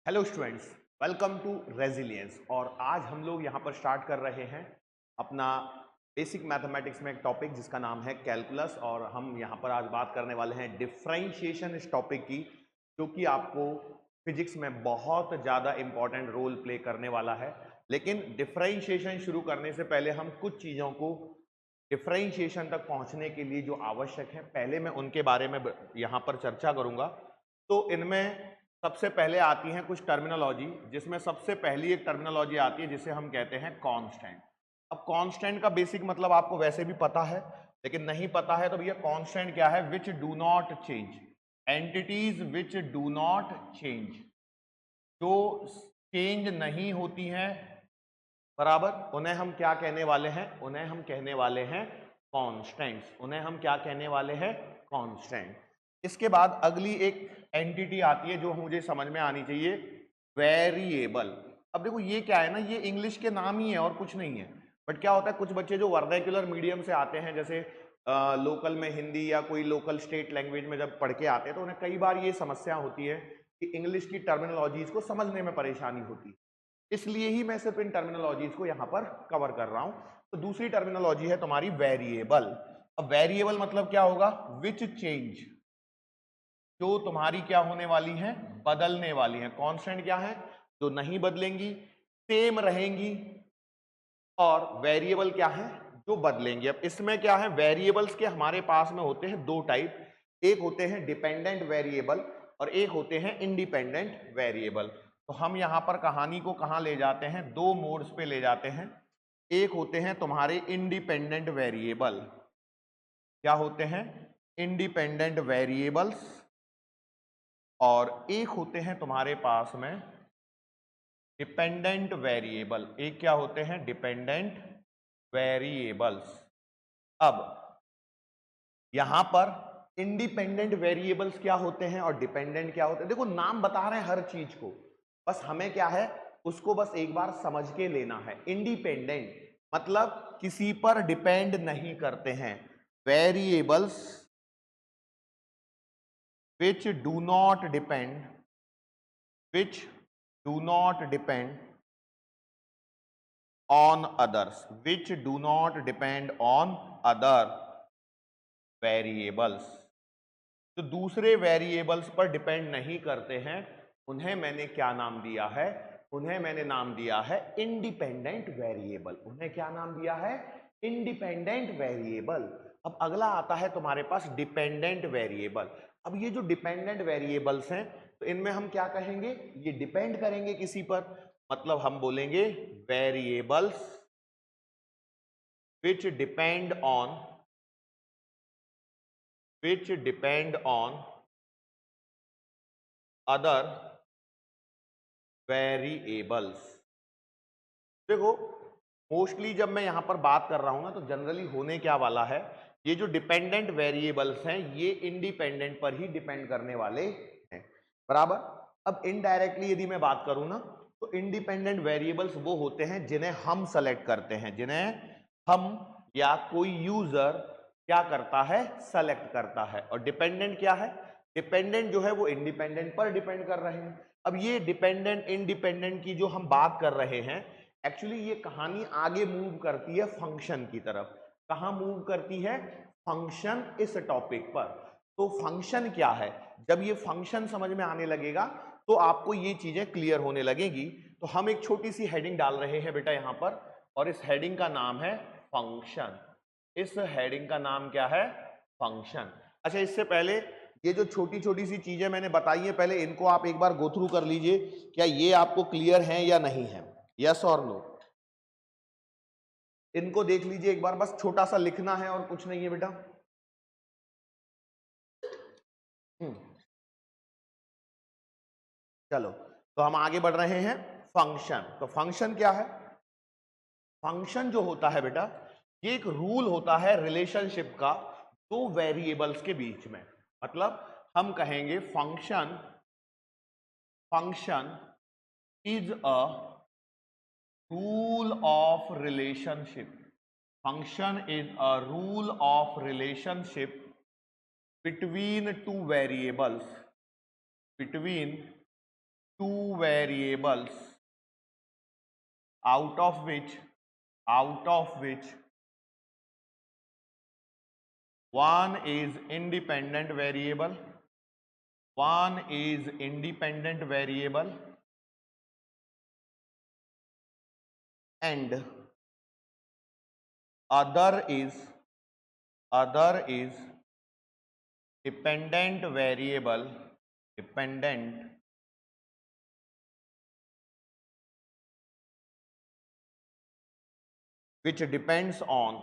Hello students, welcome to resilience. और आज हम लोग यहाँ पर स्टार्ट कर रहे हैं अपना बेसिक मैथमेटिक्स में एक टॉपिक जिसका नाम है कैलकुलस। और हम यहाँ पर आज बात करने वाले हैं डिफरेंशिएशन इस टॉपिक की, जो कि आपको फिजिक्स में बहुत ज़्यादा इंपॉर्टेंट रोल प्ले करने वाला है। लेकिन डिफरेंशिएशन शुरू करने से पहले हम कुछ चीज़ों को डिफरेंशिएशन तक पहुँचने के लिए जो आवश्यक है, पहले मैं उनके बारे में यहाँ पर चर्चा करूँगा। तो इनमें सबसे पहले आती हैं कुछ टर्मिनोलॉजी, जिसमें सबसे पहली एक टर्मिनोलॉजी आती है जिसे हम कहते हैं कांस्टेंट। अब कांस्टेंट का बेसिक मतलब आपको वैसे भी पता है, लेकिन नहीं पता है तो भैया कांस्टेंट क्या है? Which do not change, entities which do not change, जो चेंज नहीं होती हैं, बराबर, उन्हें हम क्या कहने वाले हैं? उन्हें हम कहने वाले हैं कांस्टेंट्स। उन्हें हम क्या कहने वाले हैं? कांस्टेंट। इसके बाद अगली एक एंटिटी आती है जो मुझे समझ में आनी चाहिए, वेरिएबल। अब देखो ये क्या है ना, ये इंग्लिश के नाम ही है और कुछ नहीं है। बट क्या होता है, कुछ बच्चे जो वर्नाक्युलर मीडियम से आते हैं, जैसे लोकल में हिंदी या कोई लोकल स्टेट लैंग्वेज में जब पढ़ के आते हैं, तो उन्हें कई बार ये समस्या होती है कि इंग्लिश की टर्मिनोलॉजीज को समझने में परेशानी होती है। इसलिए ही मैं सिर्फ इन टर्मिनोलॉजीज को यहां पर कवर कर रहा हूं। तो दूसरी टर्मिनोलॉजी है तुम्हारी वेरिएबल। अब वेरिएबल मतलब क्या होगा? विच चेंज, जो तुम्हारी क्या होने वाली है? बदलने वाली है। कांस्टेंट क्या है? जो नहीं बदलेंगी, सेम रहेंगी। और वेरिएबल क्या है? जो बदलेंगे। अब इसमें क्या है, वेरिएबल्स के हमारे पास में होते हैं दो टाइप। एक होते हैं डिपेंडेंट वेरिएबल और एक होते हैं इंडिपेंडेंट वेरिएबल। तो हम यहां पर कहानी को कहां ले जाते हैं? दो मोड्स पे ले जाते हैं। एक होते हैं तुम्हारे इंडिपेंडेंट वेरिएबल। क्या होते हैं? Independent variables. और एक होते हैं तुम्हारे पास में डिपेंडेंट वेरिएबल। एक क्या होते हैं? Dependent variables. अब यहां पर इंडिपेंडेंट वेरिएबल्स क्या होते हैं और डिपेंडेंट क्या होते हैं? देखो नाम बता रहे हैं हर चीज को, बस हमें क्या है, उसको बस एक बार समझ के लेना है। इंडिपेंडेंट मतलब किसी पर डिपेंड नहीं करते हैं। Variables which do not depend, which do not depend on others, which do not depend on other variables। तो दूसरे वेरिएबल्स पर डिपेंड नहीं करते हैं, उन्हें मैंने क्या नाम दिया है? उन्हें मैंने नाम दिया है इंडिपेंडेंट वेरिएबल। उन्हें क्या नाम दिया है? Independent variable. अब अगला आता है तुम्हारे पास डिपेंडेंट वेरिएबल। अब ये जो डिपेंडेंट वेरिएबल्स हैं, तो इनमें हम क्या कहेंगे? ये डिपेंड करेंगे किसी पर, मतलब हम बोलेंगे variables which depend on, which depend on other variables। देखो मोस्टली जब मैं यहां पर बात कर रहा हूं ना, तो जनरली होने क्या वाला है, ये जो डिपेंडेंट वेरिएबल्स हैं ये इंडिपेंडेंट पर ही डिपेंड करने वाले हैं, बराबर। अब इनडायरेक्टली यदि मैं बात करूं ना, तो इंडिपेंडेंट वेरिएबल्स वो होते हैं जिन्हें हम सेलेक्ट करते हैं, जिन्हें हम या कोई यूजर क्या करता है? सेलेक्ट करता है। और डिपेंडेंट क्या है? डिपेंडेंट जो है वो इंडिपेंडेंट पर डिपेंड कर रहे हैं। अब ये डिपेंडेंट इंडिपेंडेंट की जो हम बात कर रहे हैं, एक्चुअली ये कहानी आगे मूव करती है फंक्शन की तरफ। कहां मूव करती है? फंक्शन इस टॉपिक पर। तो फंक्शन क्या है? जब ये फंक्शन समझ में आने लगेगा तो आपको ये चीजें क्लियर होने लगेगी। तो हम एक छोटी सी हेडिंग डाल रहे हैं बेटा यहां पर, और इस हेडिंग का नाम है फंक्शन। इस हेडिंग का नाम क्या है? फंक्शन। अच्छा, इससे पहले ये जो छोटी छोटी सी चीजें मैंने बताई है, पहले इनको आप एक बार गो थ्रू कर लीजिए। क्या ये आपको क्लियर है या नहीं है? यस और नो? इनको देख लीजिए एक बार, बस छोटा सा लिखना है और कुछ नहीं है बेटा। हम्म, चलो तो हम आगे बढ़ रहे हैं। फंक्शन, तो फंक्शन क्या है? फंक्शन जो होता है बेटा, ये एक रूल होता है रिलेशनशिप का दो वेरिएबल्स के बीच में। मतलब हम कहेंगे function, function is a rule of relationship. Function is a rule of relationship between two variables, between two variables out of which one is independent variable, and other is dependent variable, which depends on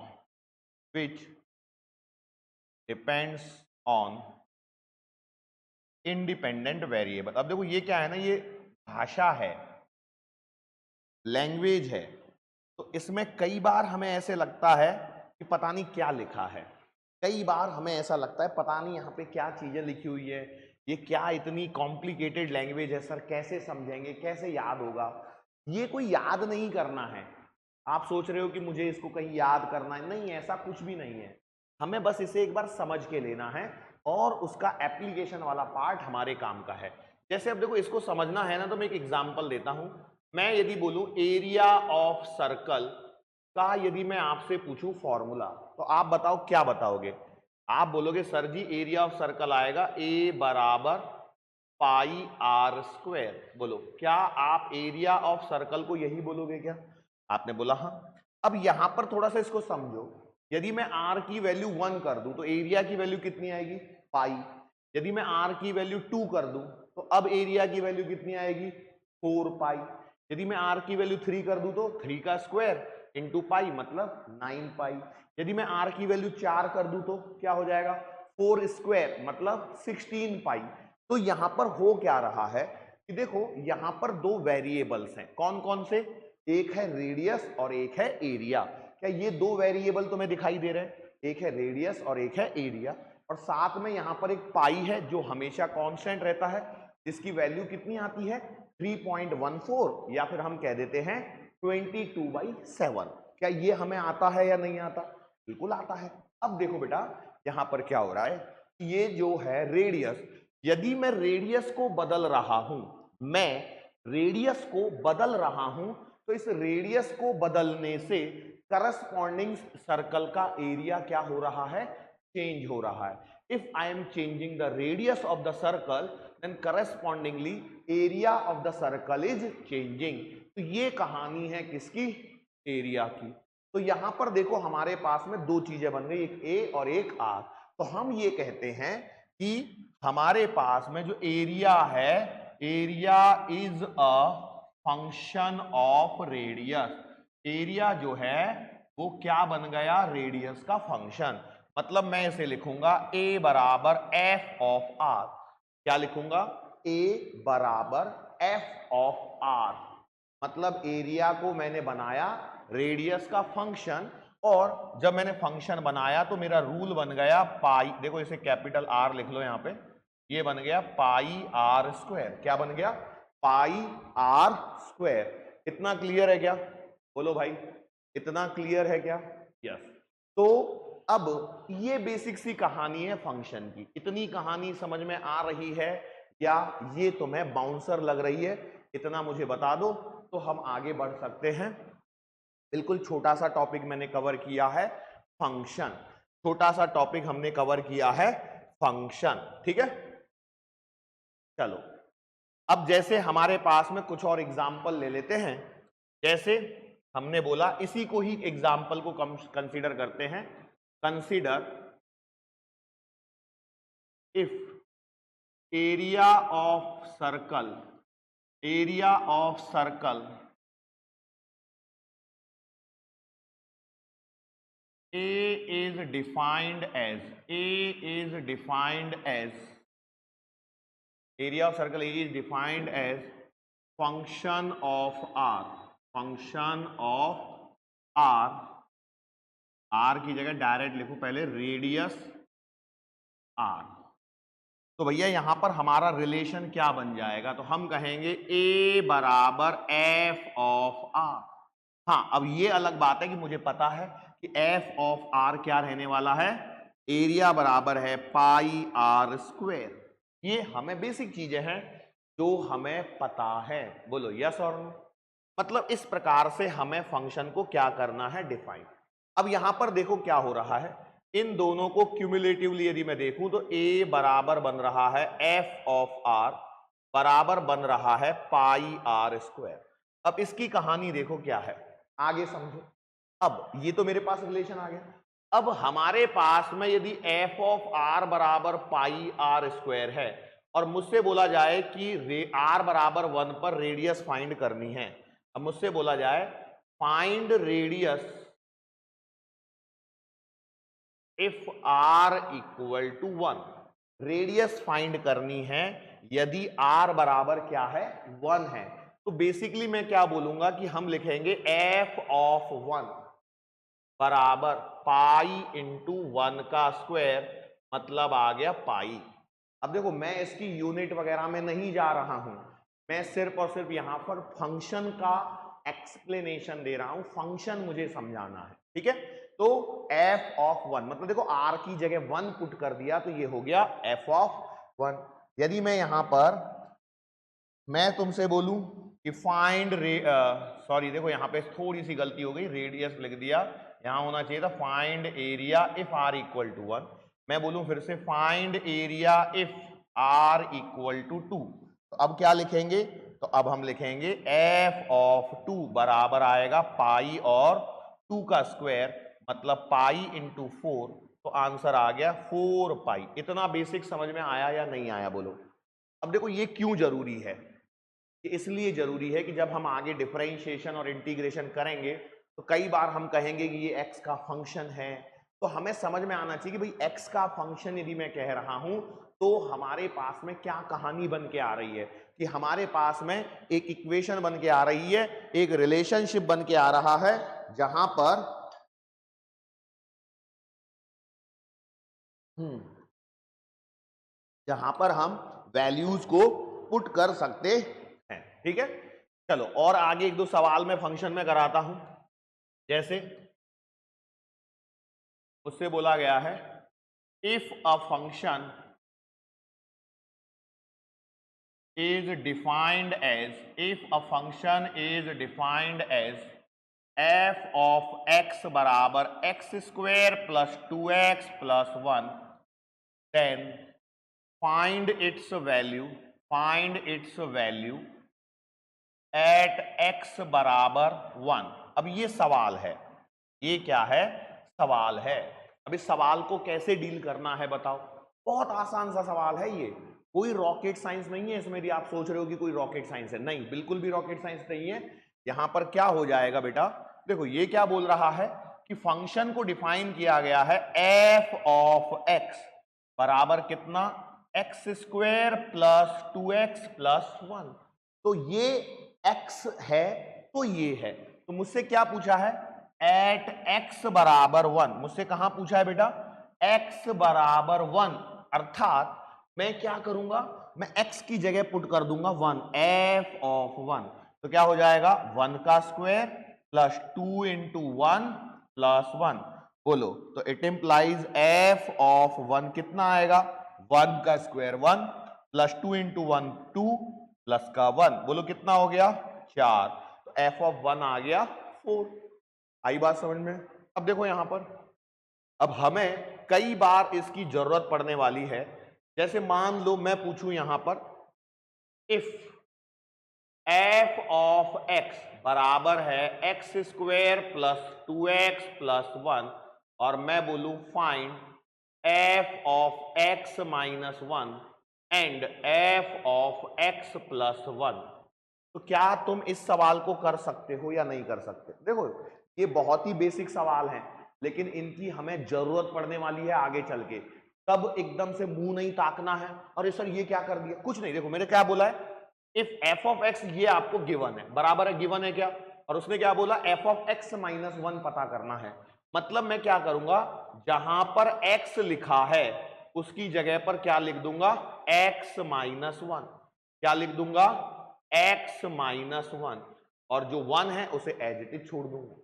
independent variable. अब देखो ये क्या है ना, ये भाषा है, language है, तो इसमें कई बार हमें ऐसे लगता है कि पता नहीं क्या लिखा है, कई बार हमें ऐसा लगता है पता नहीं यहाँ पे क्या चीजें लिखी हुई है, ये क्या इतनी कॉम्प्लिकेटेड लैंग्वेज है सर, कैसे समझेंगे, कैसे याद होगा। ये कोई याद नहीं करना है। आप सोच रहे हो कि मुझे इसको कहीं याद करना है, नहीं, ऐसा कुछ भी नहीं है। हमें बस इसे एक बार समझ के लेना है और उसका एप्लीकेशन वाला पार्ट हमारे काम का है। जैसे अब देखो इसको समझना है ना, तो मैं एक एग्जांपल देता हूं। मैं यदि बोलूं एरिया ऑफ सर्कल का यदि मैं आपसे पूछूं फॉर्मूला, तो आप बताओ क्या बताओगे? आप बोलोगे sir ji area of circle आएगा ए बराबर पाई आर स्क्वायर। बोलो क्या आप एरिया ऑफ सर्कल को यही बोलोगे क्या? आपने बोला हाँ। अब यहां पर थोड़ा सा इसको समझो, यदि मैं r की वैल्यू 1 कर दूं तो एरिया की वैल्यू कितनी आएगी? पाई। यदि मैं r की वैल्यू 2 कर दूं तो अब एरिया की वैल्यू कितनी आएगी? 4 पाई। यदि मैं r की वैल्यू 3 कर दूं तो 3 का स्क्वायर इंटू पाई मतलब 9 पाई। यदि मैं r की वैल्यू 4 कर दूं तो क्या हो जाएगा? 4 स्क्वायर मतलब 16 पाई। तो यहां पर हो क्या रहा है कि देखो यहां पर दो वेरिएबल्स हैं, कौन कौन से? एक है रेडियस और एक है एरिया। क्या ये दो वेरिएबल तुम्हें दिखाई दे रहे हैं? एक है रेडियस और एक है एरिया, और साथ में यहां पर एक पाई है जो हमेशा कांस्टेंट रहता है, जिसकी वैल्यू कितनी आती है? 3.14, या फिर हम कह देते हैं 22/7। क्या ये हमें आता है या नहीं आता? बिल्कुल आता है। अब देखो बेटा यहां पर क्या हो रहा है, ये जो है रेडियस, यदि मैं रेडियस को बदल रहा हूं, तो इस रेडियस को बदलने से करस्पॉन्डिंग सर्कल का एरिया क्या हो रहा है? चेंज हो रहा है। If I am changing the radius of the circle then correspondingly area of the circle is changing. तो ये कहानी है किसकी? एरिया की। तो यहां पर देखो हमारे पास में दो चीजें बन गई, एक ए और एक आर। तो हम ये कहते हैं कि हमारे पास में जो एरिया है, area is a function of radius. Area जो है वो क्या बन गया? रेडियस का फंक्शन। मतलब मैं इसे लिखूंगा a बराबर एफ ऑफ आर। क्या लिखूंगा? a बराबर एफ ऑफ आर। मतलब एरिया को मैंने बनाया रेडियस का फंक्शन, और जब मैंने फंक्शन बनाया तो मेरा रूल बन गया पाई, देखो इसे कैपिटल आर लिख लो यहां पे, ये बन गया पाई आर स्क्वायर। क्या बन गया? पाई आर स्क्वायर। इतना क्लियर है क्या? बोलो भाई, इतना क्लियर है क्या? यस। तो अब ये बेसिक सी कहानी है फंक्शन की। इतनी कहानी समझ में आ रही है या ये तुम्हें बाउंसर लग रही है? इतना मुझे बता दो तो हम आगे बढ़ सकते हैं। बिल्कुल छोटा सा टॉपिक मैंने कवर किया है, फंक्शन। छोटा सा टॉपिक हमने कवर किया है, फंक्शन। ठीक है, चलो अब जैसे हमारे पास में कुछ और एग्जाम्पल ले लेते हैं। जैसे हमने बोला इसी को ही एग्जाम्पल को कंसीडर करते हैं। Consider if area of circle A is defined as area of circle A is defined as function of R की जगह डायरेक्ट लिखो पहले रेडियस R। तो भैया यहां पर हमारा रिलेशन क्या बन जाएगा? तो हम कहेंगे A बराबर एफ ऑफ R। हाँ, अब ये अलग बात है कि मुझे पता है कि एफ ऑफ आर क्या रहने वाला है? एरिया बराबर है पाई आर स्क्वायर। ये हमें बेसिक चीजें हैं। जो हमें पता है। बोलो यस और नो। मतलब इस प्रकार से हमें फंक्शन को क्या करना है, डिफाइन। अब यहां पर देखो क्या हो रहा है, इन दोनों को क्यूमुलेटिवली यदि मैं देखूं तो a बराबर बन रहा है f ऑफ r बराबर बन रहा है पाई आर स्क्वायर। अब इसकी कहानी देखो क्या है, आगे समझो। अब ये तो मेरे पास रिलेशन आ गया। अब हमारे पास में यदि f ऑफ r बराबर पाई आर स्क्वायर है और मुझसे बोला जाए कि r बराबर 1 पर रेडियस फाइंड करनी है, अब मुझसे बोला जाए find radius if r equal to 1, radius find करनी है यदि r बराबर क्या है, 1 है। तो बेसिकली मैं क्या बोलूंगा कि हम लिखेंगे f ऑफ 1 बराबर पाई इंटू 1 का स्क्वायर, मतलब आ गया पाई। अब देखो मैं इसकी यूनिट वगैरह में नहीं जा रहा हूं, मैं सिर्फ और सिर्फ यहां पर फंक्शन का एक्सप्लेनेशन दे रहा हूं, फंक्शन मुझे समझाना है, ठीक है। तो f ऑफ 1 मतलब देखो r की जगह 1 पुट कर दिया तो ये हो गया f ऑफ 1। यदि मैं यहां पर मैं तुमसे बोलूं कि फाइंड सॉरी देखो यहां पे थोड़ी सी गलती हो गई, रेडियस लिख दिया, यहां होना चाहिए था find area if r equal to 1। मैं बोलूं फिर से find area if r equal to 2, तो अब क्या लिखेंगे, तो अब हम लिखेंगे f ऑफ 2 बराबर आएगा पाई और 2 का स्क्वायर, मतलब पाई इंटू 4, तो आंसर आ गया 4 पाई। इतना बेसिक समझ में आया या नहीं आया, बोलो। अब देखो ये क्यों जरूरी है, कि इसलिए जरूरी है कि जब हम आगे डिफरेंशिएशन और इंटीग्रेशन करेंगे तो कई बार हम कहेंगे कि ये x का फंक्शन है, तो हमें समझ में आना चाहिए कि भाई x का फंक्शन यदि मैं कह रहा हूं तो हमारे पास में क्या कहानी बन के आ रही है, कि हमारे पास में एक इक्वेशन बन के आ रही है, एक रिलेशनशिप बन के आ रहा है, जहां पर हम वैल्यूज को पुट कर सकते हैं, ठीक है। चलो और आगे एक दो सवाल मैं फंक्शन में कराता हूं। जैसे उससे बोला गया है if a function is defined as, if a function is defined as f of x बराबर x square plus 2x plus 1, then find its value at x बराबर 1। अब ये सवाल है, ये क्या है, सवाल है। अब इस सवाल को कैसे डील करना है बताओ। बहुत आसान सा सवाल है ये, कोई रॉकेट साइंस नहीं है इसमें। यदि आप सोच रहे हो कि कोई रॉकेट साइंस है, नहीं, बिल्कुल भी रॉकेट साइंस नहीं है। यहां पर क्या हो जाएगा बेटा, देखो ये क्या बोल रहा है कि फंक्शन को डिफाइन किया गया है f ऑफ x बराबर कितना, x square plus 2x plus 1। तो ये x है, तो ये है, तो मुझसे क्या पूछा है, एट x बराबर 1। मुझसे कहां पूछा है बेटा, x बराबर 1, अर्थात मैं क्या करूंगा, मैं x की जगह पुट कर दूंगा 1, f ऑफ 1। तो क्या हो जाएगा 1 का स्क्वायर प्लस 2 इंटू 1 प्लस 1। बोलो, तो इट इंप्लाइज f ऑफ 1 कितना आएगा, 1 का स्क्वायर 1 प्लस 2 इंटू 1 2 प्लस का 1, बोलो कितना हो गया 4। तो f ऑफ 1 आ गया 4। आई बात समझ में। अब देखो यहां पर, अब हमें कई बार इसकी जरूरत पड़ने वाली है। जैसे मान लो मैं पूछूं यहां पर इफ f ऑफ x बराबर है x square plus 2x plus 1, और मैं बोलूं find f of x minus 1 and f of x plus 1, तो क्या तुम इस सवाल को कर सकते हो या नहीं कर सकते। देखो ये बहुत ही बेसिक सवाल हैं, लेकिन इनकी हमें जरूरत पड़ने वाली है आगे चल के। तब एकदम से मुंह नहीं ताकना है, और सर ये क्या कर दिया, कुछ नहीं। देखो मैंने क्या बोला है, इफ f ऑफ x ये आपको गिवन है, बराबर है, गिवन है क्या, और उसने क्या बोला f ऑफ x माइनस 1 पता करना है। मतलब मैं क्या करूंगा, जहां पर x लिखा है उसकी जगह पर क्या लिख दूंगा, x माइनस 1। क्या लिख दूंगा, x माइनस 1, और जो 1 है उसे एज इट इज छोड़ दूंगा।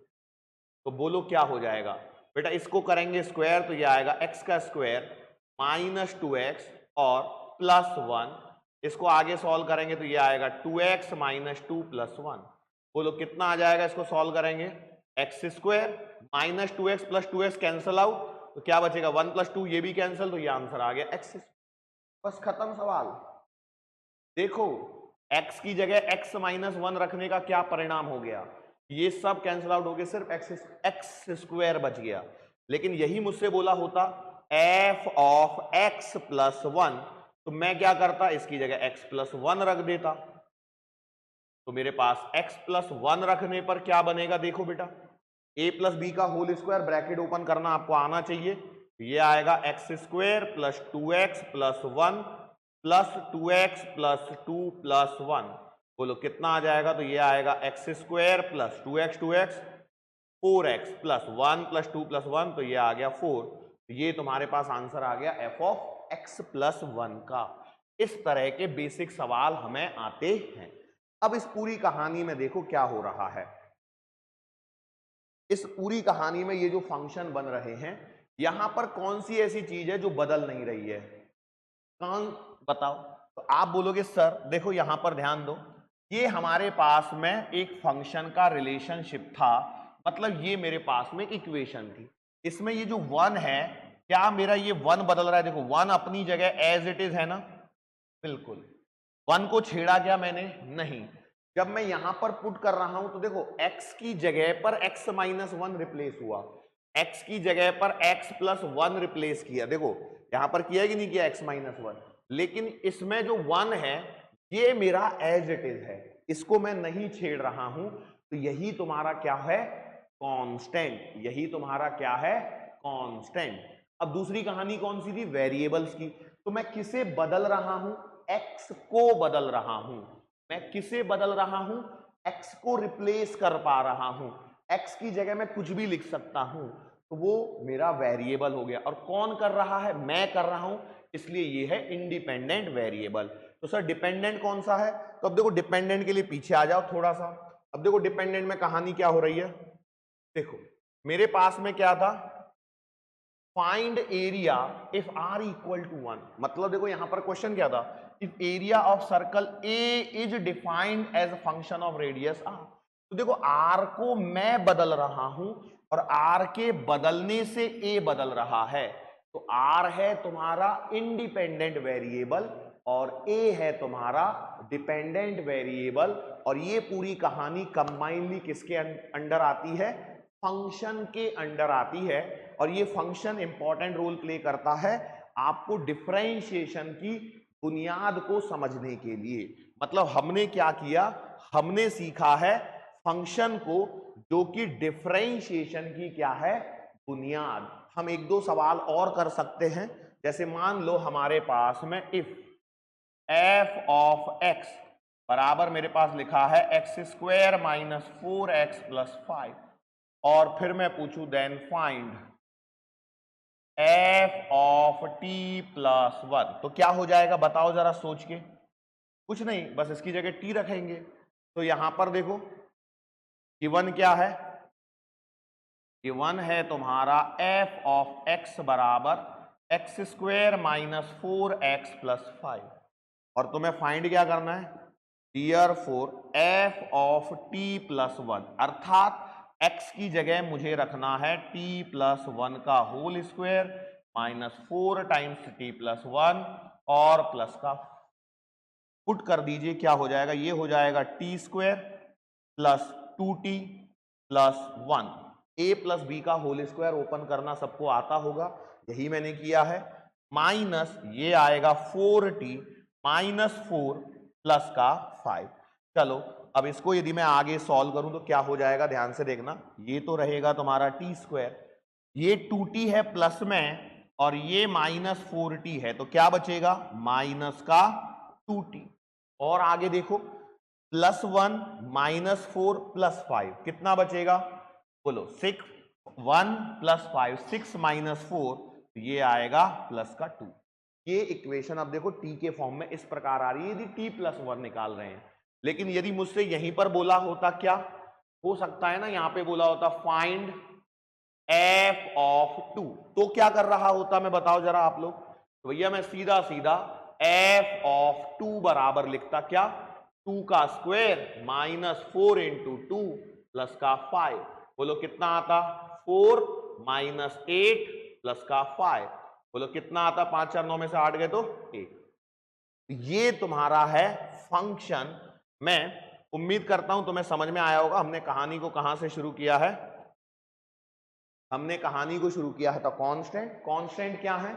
तो बोलो क्या हो जाएगा बेटा, इसको करेंगे स्क्वायर तो ये आएगा x का स्क्वायर माइनस 2x और प्लस 1 इसको आगे सॉल्व करेंगे तो ये आएगा 2x माइनस 2 प्लस 1। बोलो कितना आ जाएगा इसको सॉल्व करेंगे, x square minus 2x plus 2x cancel out, तो क्या बचेगा 1 प्लस 2, ये भी कैंसिल, तो ये आंसर आ गया एक्स। बस खत्म सवाल। देखो x की जगह x माइनस 1 रखने का क्या परिणाम हो गया, ये सब कैंसिल आउट हो गए, सिर्फ एक्स स्क्वायर बच गया। लेकिन यही मुझसे बोला होता f ऑफ x प्लस 1, तो मैं क्या करता, इसकी जगह x प्लस 1 रख देता। तो मेरे पास x प्लस 1 रखने पर क्या बनेगा, देखो बेटा a प्लस बी का होल स्क्वायर, ब्रैकेट ओपन करना आपको आना चाहिए, ये आएगा x square plus 2x plus 1 plus 2x plus 2 plus 1। बोलो कितना आ जाएगा, तो ये आएगा x square plus 2x 4x plus 1 plus 2 plus 1, तो ये आ गया 4। ये तुम्हारे पास आंसर आ गया f ऑफ x प्लस 1 का। इस तरह के बेसिक सवाल हमें आते हैं। अब इस पूरी कहानी में देखो क्या हो रहा है। इस पूरी कहानी में ये जो फंक्शन बन रहे हैं, यहां पर कौन सी ऐसी चीज है जो बदल नहीं रही है, कौन बताओ। तो आप बोलोगे सर देखो यहां पर ध्यान दो, ये हमारे पास में एक फंक्शन का रिलेशनशिप था, मतलब ये मेरे पास में एक इक्वेशन थी, इसमें ये जो 1 है, क्या मेरा ये 1 बदल रहा है, देखो 1 अपनी जगह एज इट इज है ना, बिल्कुल 1 को छेड़ा क्या मैंने, नहीं। जब मैं यहां पर पुट कर रहा हूं तो देखो x की जगह पर x माइनस 1 रिप्लेस हुआ, x की जगह पर x प्लस 1 रिप्लेस किया, देखो यहां पर किया कि नहीं किया x माइनस 1, लेकिन इसमें जो 1 है ये मेरा एज इट इज है, इसको मैं नहीं छेड़ रहा हूं, तो यही तुम्हारा क्या है, कांस्टेंट, यही तुम्हारा क्या है, कांस्टेंट। अब दूसरी कहानी कौन सी थी, वेरिएबल्स की। तो मैं किसे बदल रहा हूं, x को बदल रहा हूं, मैं किसे बदल रहा हूं, x को रिप्लेस कर पा रहा हूं, x की जगह मैं कुछ भी लिख सकता हूं, तो वो मेरा वेरिएबल हो गया। और कौन कर रहा है, मैं कर रहा हूं, इसलिए ये है इंडिपेंडेंट वेरिएबल। तो सर डिपेंडेंट कौन सा है, तो अब देखो डिपेंडेंट के लिए पीछे आ जाओ थोड़ा सा। अब देखो डिपेंडेंट में कहानी क्या हो रही है, देखो मेरे पास में क्या था, find area if r equal to 1, मतलब देखो यहां पर क्वेश्चन क्या था, if area of circle a is defined as a function of radius r। तो देखो r को मैं बदल रहा हूं और r के बदलने से a बदल रहा है, तो r है तुम्हारा इंडिपेंडेंट वेरिएबल और a है तुम्हारा डिपेंडेंट वेरिएबल। और ये पूरी कहानी कंबाइनली किसके अंडर आती है, फंक्शन के अंडर आती है। और ये फंक्शन इंपॉर्टेंट रोल प्ले करता है आपको डिफरेंशिएशन की बुनियाद को समझने के लिए। मतलब हमने क्या किया, हमने सीखा है फंक्शन को जो कि डिफरेंशिएशन की क्या है, बुनियाद। हम एक दो सवाल और कर सकते हैं, जैसे मान लो हमारे पास में इफ f ऑफ x बराबर मेरे पास लिखा है x square minus 4x plus 5, और फिर मैं पूछूं then find f of t plus 1, तो क्या हो जाएगा बताओ जरा सोच के, कुछ नहीं, बस इसकी जगह t रखेंगे। तो यहां पर देखो गिवन क्या है, गिवन है तुम्हारा f ऑफ x बराबर x square minus 4x plus 5, और तुम्हें फाइंड क्या करना है, Therefore f of t plus 1, अर्थात x की जगह मुझे रखना है t प्लस 1 का whole square minus 4 times t plus 1 और प्लस का पुट कर दीजिए, क्या हो जाएगा, ये हो जाएगा t square plus 2t plus 1। a plus b का होल स्क्वायर ओपन करना सबको आता होगा, यही मैंने किया है, माइनस ये आएगा 4t माइनस 4 प्लस का 5। चलो अब इसको यदि मैं आगे सॉल्व करूं तो क्या हो जाएगा, ध्यान से देखना, ये तो रहेगा तुम्हारा टी स्क्वायर, ये 2t है प्लस में और ये माइनस 4t है, तो क्या बचेगा माइनस का 2t। और आगे देखो प्लस 1 माइनस 4 प्लस 5 कितना बचेगा, बोलो 6, 1 प्लस 5 6 माइनस 4, ये आएगा प्लस का 2। ये इक्वेशन अब देखो t के फॉर्म में इस प्रकार आ रही है यदि t प्लस 1 निकाल रहे हैं। लेकिन यदि मुझसे यहीं पर बोला होता, क्या हो सकता है ना, यहां पे बोला होता फाइंड f ऑफ 2, तो क्या कर रहा होता मैं बताओ जरा आप लोग, तो भैया मैं सीधा सीधा एफ ऑफ 2 बराबर लिखता क्या, 2 का स्क्वायर माइनस 4 इंटू 2 प्लस का 5। बोलो कितना आता, 4 माइनस 8 प्लस का 5। बोलो कितना आता, 5 4 9 में से 8 गए तो 1। ये तुम्हारा है फंक्शन। मैं उम्मीद करता हूं तुम्हें समझ में आया होगा। हमने कहानी को कहां से शुरू किया है, हमने कहानी को शुरू किया है तो कांस्टेंट। कांस्टेंट क्या है,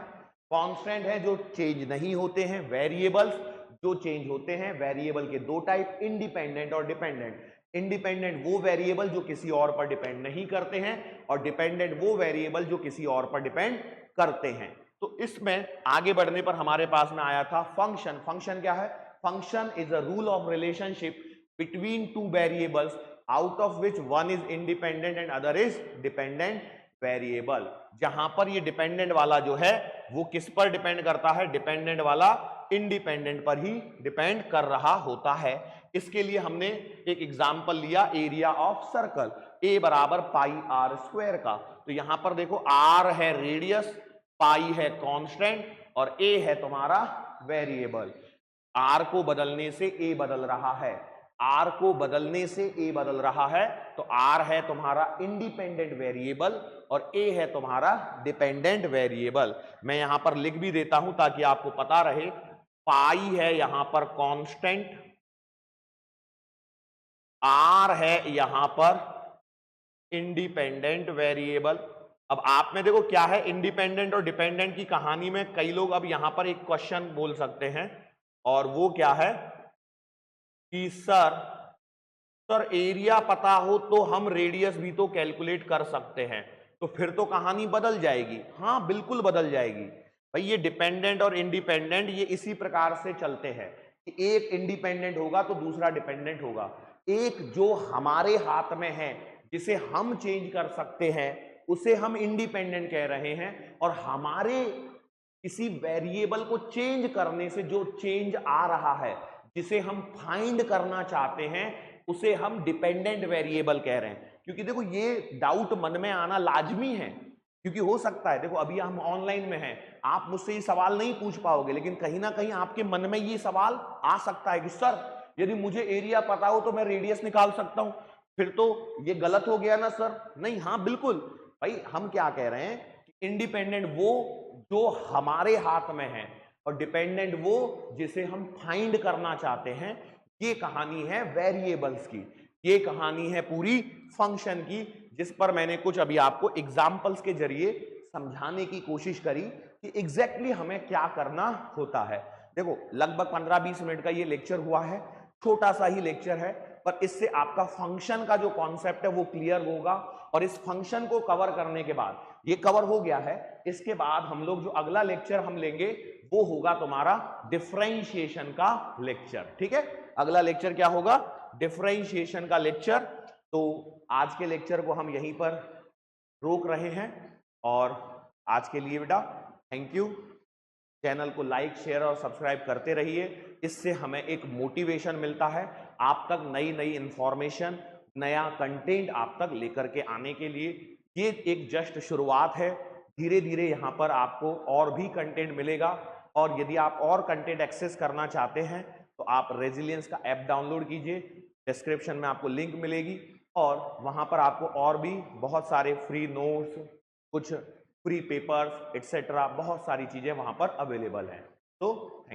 कांस्टेंट है जो चेंज नहीं होते हैं। वेरिएबल्स जो चेंज होते हैं, वेरिएबल के दो टाइप, इंडिपेंडेंट और डिपेंडेंट। इंडिपेंडेंट वो वेरिएबल जो किसी और पर डिपेंड नहीं करते हैं, और डिपेंडेंट वो वेरिएबल जो किसी और पर डिपेंड करते हैं। तो इसमें आगे बढ़ने पर हमारे पास में आया था फंक्शन। फंक्शन क्या है, function is a rule of relationship between two variables out of which one is independent and other is dependent variable. जहां पर ये डिपेंडेंट वाला जो है वो किस पर डिपेंड करता है, डिपेंडेंट वाला इंडिपेंडेंट पर ही डिपेंड कर रहा होता है। इसके लिए हमने एक एग्जांपल लिया एरिया ऑफ सर्कल, ए बराबर पाई आर स्क्वायर का। तो यहां पर देखो आर है रेडियस, पाई है कांस्टेंट और ए है तुम्हारा वेरिएबल। आर को बदलने से ए बदल रहा है, आर को बदलने से ए बदल रहा है। तो आर है तुम्हारा इंडिपेंडेंट वेरिएबल और ए है तुम्हारा डिपेंडेंट वेरिएबल। मैं यहां पर लिख भी देता हूं ताकि आपको पता रहे। पाई है यहां पर कांस्टेंट, आर है यहां पर इंडिपेंडेंट वेरिएबल। अब आप में देखो क्या है, इंडिपेंडेंट और डिपेंडेंट की कहानी में कई लोग अब यहां पर एक क्वेश्चन बोल सकते हैं, और वो क्या है कि सर एरिया पता हो तो हम रेडियस भी तो कैलकुलेट कर सकते हैं, तो फिर तो कहानी बदल जाएगी। हाँ बिल्कुल बदल जाएगी भाई। ये डिपेंडेंट और इंडिपेंडेंट ये इसी प्रकार से चलते हैं कि एक इंडिपेंडेंट होगा तो दूसरा डिपेंडेंट होगा। एक जो हमारे हाथ में है, जिसे हम चेंज कर सकते हैं, उसे हम इंडिपेंडेंट कह रहे हैं। और हमारे किसी वेरिएबल को चेंज करने से जो चेंज आ रहा है, जिसे हम फाइंड करना चाहते हैं, उसे हम डिपेंडेंट वेरिएबल कह रहे हैं। क्योंकि देखो ये डाउट मन में आना लाजमी है, क्योंकि हो सकता है देखो अभी हम ऑनलाइन में हैं, आप मुझसे ये सवाल नहीं पूछ पाओगे, लेकिन कहीं ना कहीं आपके मन में ये सवाल आ सकता है कि सर यदि मुझे एरिया पता हो तो मैं रेडियस निकाल सकता हूं, फिर तो ये गलत हो गया ना सर। नहीं, हाँ बिल्कुल भाई, हम क्या कह रहे हैं कि इंडिपेंडेंट वो जो हमारे हाथ में है और डिपेंडेंट वो जिसे हम फाइंड करना चाहते हैं। ये कहानी है वेरिएबल्स की, ये कहानी है पूरी फंक्शन की, जिस पर मैंने कुछ अभी आपको एग्जांपल्स के जरिए समझाने की कोशिश करी कि एग्जैक्टली हमें क्या करना होता है। देखो लगभग 15-20 मिनट का ये लेक्चर हुआ है, छोटा सा ही लेक्चर है, पर इससे आपका फंक्शन का जो कॉन्सेप्ट है वो क्लियर होगा। और इस फंक्शन को कवर करने के बाद, ये कवर हो गया है, इसके बाद हम लोग जो अगला लेक्चर हम लेंगे वो होगा तुम्हारा डिफरेंशिएशन का लेक्चर। ठीक है, अगला लेक्चर क्या होगा, डिफरेंशिएशन का लेक्चर। तो आज के लेक्चर को हम यहीं पर रोक रहे हैं, और आज के लिए बेटा थैंक यू। चैनल को लाइक शेयर और सब्सक्राइब करते रहिए, इससे हमें एक मोटिवेशन मिलता है आप तक नई नई इंफॉर्मेशन, नया कंटेंट आप तक लेकर के आने के लिए। ये एक जस्ट शुरुआत है, धीरे धीरे यहाँ पर आपको और भी कंटेंट मिलेगा। और यदि आप और कंटेंट एक्सेस करना चाहते हैं तो आप रेजिलियंस का ऐप डाउनलोड कीजिए, डिस्क्रिप्शन में आपको लिंक मिलेगी, और वहाँ पर आपको और भी बहुत सारे फ्री नोट्स, कुछ फ्री पेपर्स एटसेट्रा, बहुत सारी चीजें वहां पर अवेलेबल हैं। तो